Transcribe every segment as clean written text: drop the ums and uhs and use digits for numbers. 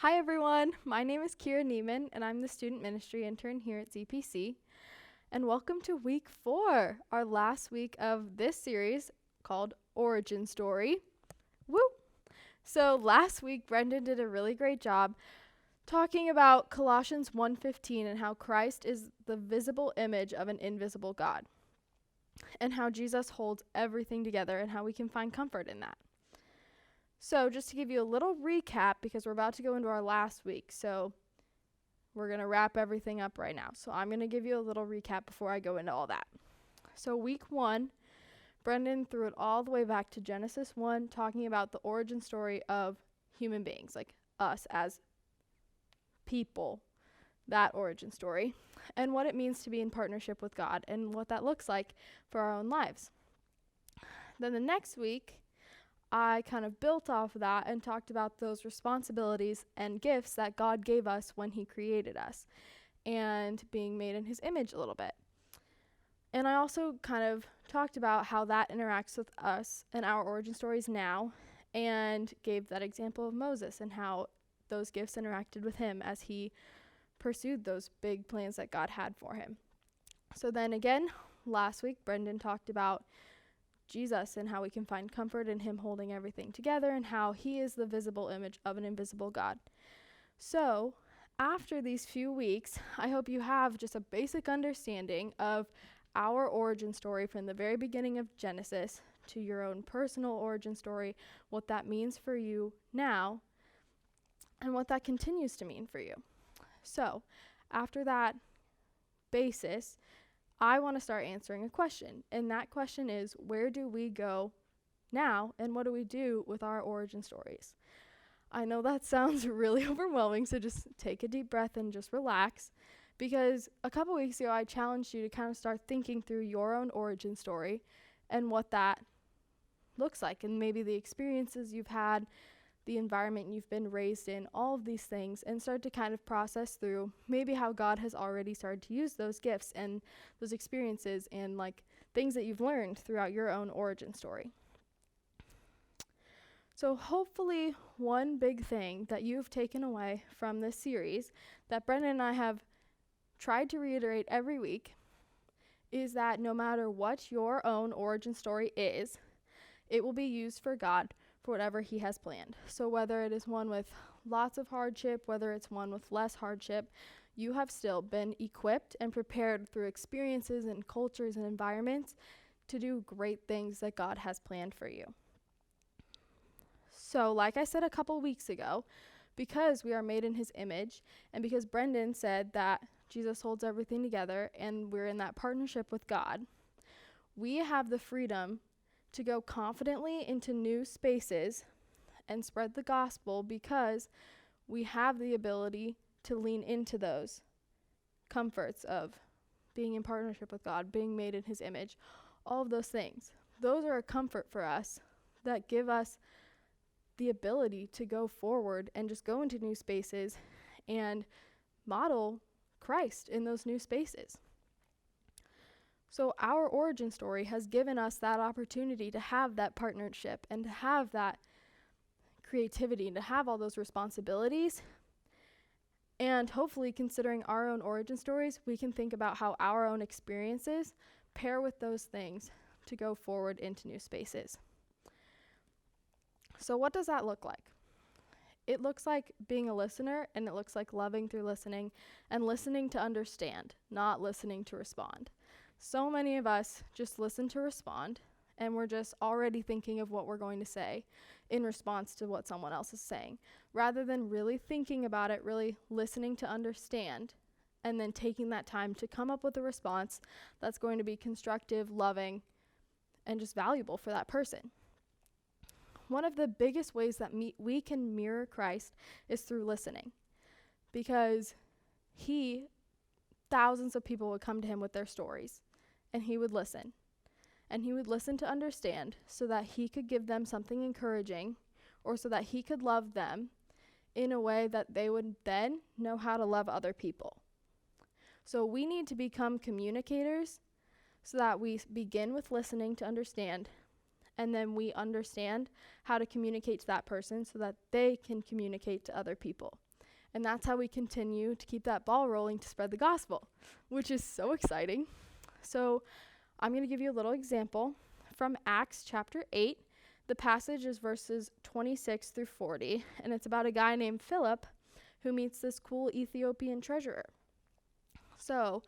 Hi everyone, my name is Kira Neiman and I'm the student ministry intern here at ZPC. And welcome to week 4, our last week of this series called Origin Story. Woo! So last week Brendan did a really great job talking about Colossians 1:15 and how Christ is the visible image of an invisible God. And how Jesus holds everything together and how we can find comfort in that. So just to give you a little recap, because we're about to go into our last week, so we're going to wrap everything up right now. So I'm going to give you a little recap before I go into all that. So week 1, Brendan threw it all the way back to Genesis 1, talking about the origin story of human beings, like us as people, that origin story, and what it means to be in partnership with God and what that looks like for our own lives. Then the next week, I kind of built off of that and talked about those responsibilities and gifts that God gave us when he created us and being made in his image a little bit. And I also kind of talked about how that interacts with us and our origin stories now, and gave that example of Moses and how those gifts interacted with him as he pursued those big plans that God had for him. So then again, last week, Brendan talked about Jesus and how we can find comfort in him holding everything together and how he is the visible image of an invisible God. So after these few weeks, I hope you have just a basic understanding of our origin story from the very beginning of Genesis to your own personal origin story, what that means for you now, and what that continues to mean for you. So after that basis, I want to start answering a question, and that question is, where do we go now, and what do we do with our origin stories? I know that sounds really overwhelming, so just take a deep breath and just relax, because a couple weeks ago I challenged you to kind of start thinking through your own origin story and what that looks like, and maybe the experiences you've had, the environment you've been raised in, all of these things, and start to kind of process through maybe how God has already started to use those gifts and those experiences and like things that you've learned throughout your own origin story. So hopefully one big thing that you've taken away from this series that Brendan and I have tried to reiterate every week is that no matter what your own origin story is, it will be used for God for whatever he has planned. So whether it is one with lots of hardship, whether it's one with less hardship, you have still been equipped and prepared through experiences and cultures and environments to do great things that God has planned for you. So like I said a couple weeks ago, because we are made in his image, and because Brendan said that Jesus holds everything together and we're in that partnership with God, we have the freedom to go confidently into new spaces and spread the gospel because we have the ability to lean into those comforts of being in partnership with God, being made in his image, all of those things. Those are a comfort for us that give us the ability to go forward and just go into new spaces and model Christ in those new spaces. So our origin story has given us that opportunity to have that partnership and to have that creativity and to have all those responsibilities. And hopefully, considering our own origin stories, we can think about how our own experiences pair with those things to go forward into new spaces. So what does that look like? It looks like being a listener, and it looks like loving through listening and listening to understand, not listening to respond. So many of us just listen to respond, and we're just already thinking of what we're going to say in response to what someone else is saying, rather than really thinking about it, really listening to understand, and then taking that time to come up with a response that's going to be constructive, loving, and just valuable for that person. One of the biggest ways that we can mirror Christ is through listening, because thousands of people would come to him with their stories, and he would listen. And he would listen to understand so that he could give them something encouraging, or so that he could love them in a way that they would then know how to love other people. So we need to become communicators so that we begin with listening to understand, and then we understand how to communicate to that person so that they can communicate to other people. And that's how we continue to keep that ball rolling to spread the gospel, which is so exciting. So I'm going to give you a little example from Acts chapter 8. The passage is verses 26 through 40, and it's about a guy named Philip who meets this cool Ethiopian treasurer. So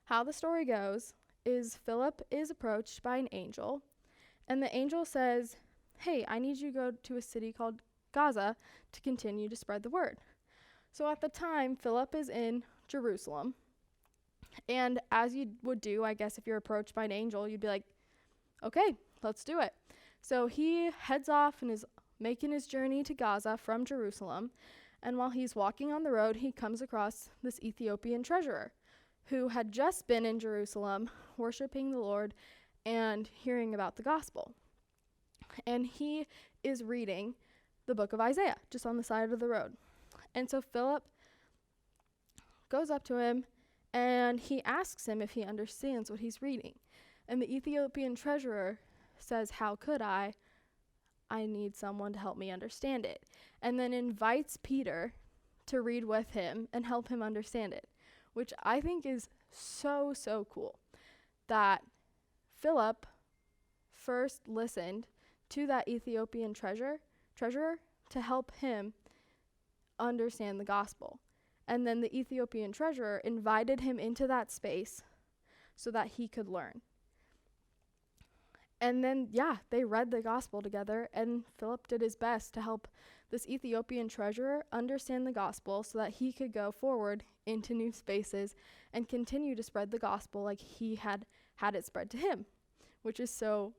how the story goes is Philip is approached by an angel, and the angel says, hey, I need you to go to a city called Gaza to continue to spread the word. So at the time, Philip is in Jerusalem, and as you would do, I guess if you're approached by an angel, you'd be like, okay, let's do it. So he heads off and is making his journey to Gaza from Jerusalem, and while he's walking on the road, he comes across this Ethiopian treasurer who had just been in Jerusalem worshiping the Lord and hearing about the gospel. And he is reading the book of Isaiah just on the side of the road. And so Philip goes up to him and he asks him if he understands what he's reading. And the Ethiopian treasurer says, how could I? I need someone to help me understand it. And then invites Peter to read with him and help him understand it, which I think is so, so cool. That Philip first listened to that Ethiopian treasurer to help him understand the gospel. And then the Ethiopian treasurer invited him into that space so that he could learn. And then, they read the gospel together, and Philip did his best to help this Ethiopian treasurer understand the gospel so that he could go forward into new spaces and continue to spread the gospel like he had it spread to him, which is so,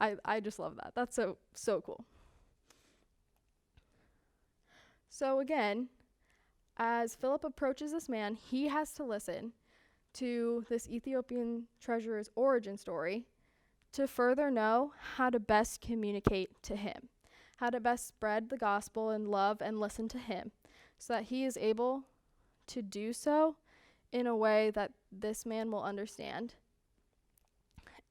I just love that. That's so cool. So again, as Philip approaches this man, he has to listen to this Ethiopian treasurer's origin story to further know how to best communicate to him, how to best spread the gospel and love and listen to him so that he is able to do so in a way that this man will understand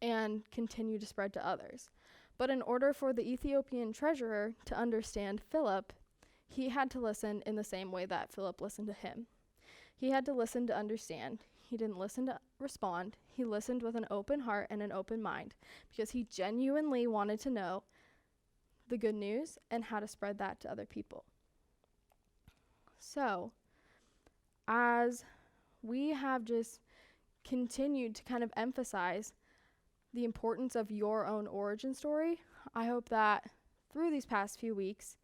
and continue to spread to others. But in order for the Ethiopian treasurer to understand Philip, he had to listen in the same way that Philip listened to him. He had to listen to understand. He didn't listen to respond. He listened with an open heart and an open mind because he genuinely wanted to know the good news and how to spread that to other people. So, as we have just continued to kind of emphasize the importance of your own origin story, I hope that through these past few weeks,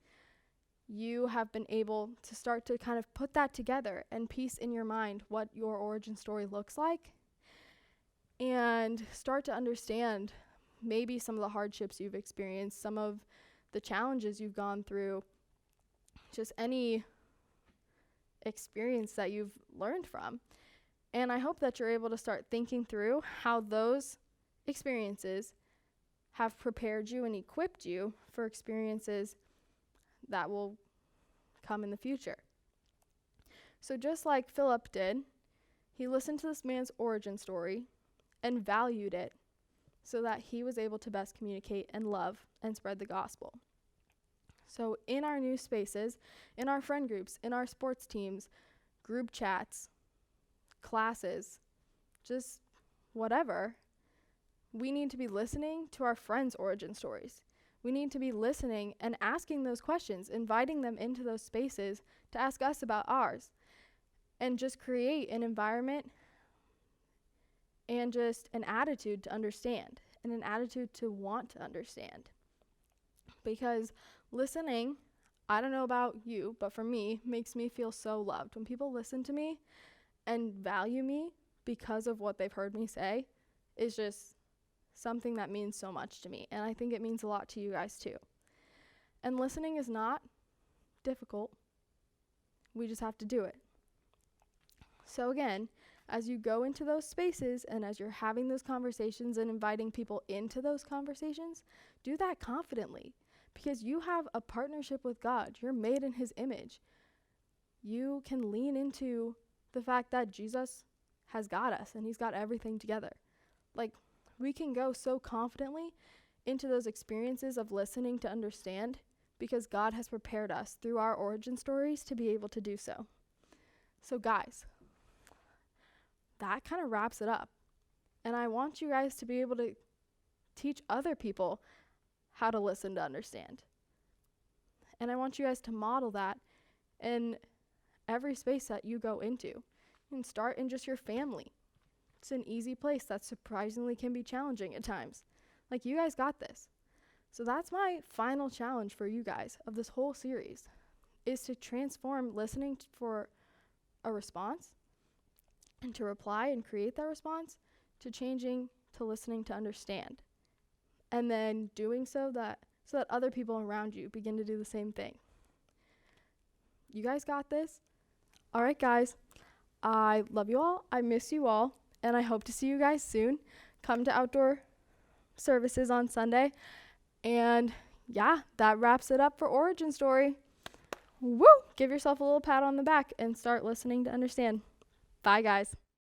you have been able to start to kind of put that together and piece in your mind what your origin story looks like and start to understand maybe some of the hardships you've experienced, some of the challenges you've gone through, just any experience that you've learned from. And I hope that you're able to start thinking through how those experiences have prepared you and equipped you for experiences that will come in the future. So just like Philip did, he listened to this man's origin story and valued it so that he was able to best communicate and love and spread the gospel. So in our new spaces, in our friend groups, in our sports teams, group chats, classes, just whatever, we need to be listening to our friends' origin stories. We need to be listening and asking those questions, inviting them into those spaces to ask us about ours, and just create an environment and just an attitude to understand and an attitude to want to understand. Because listening, I don't know about you, but for me, makes me feel so loved. When people listen to me and value me because of what they've heard me say, is just something that means so much to me, and I think it means a lot to you guys too. And listening is not difficult. We just have to do it. So again, as you go into those spaces and as you're having those conversations and inviting people into those conversations, do that confidently because you have a partnership with God. You're made in his image. You can lean into the fact that Jesus has got us and he's got everything together. We can go so confidently into those experiences of listening to understand because God has prepared us through our origin stories to be able to do so. So guys, that kind of wraps it up. And I want you guys to be able to teach other people how to listen to understand. And I want you guys to model that in every space that you go into. You can start in just your family. It's an easy place that surprisingly can be challenging at times. Like, you guys got this. So that's my final challenge for you guys of this whole series, is to transform listening for a response and to reply and create that response to changing to listening to understand. And then doing so that other people around you begin to do the same thing. You guys got this. All right, guys. I love you all. I miss you all. And I hope to see you guys soon. Come to outdoor services on Sunday. And yeah, that wraps it up for Origin Story. Woo! Give yourself a little pat on the back and start listening to understand. Bye, guys.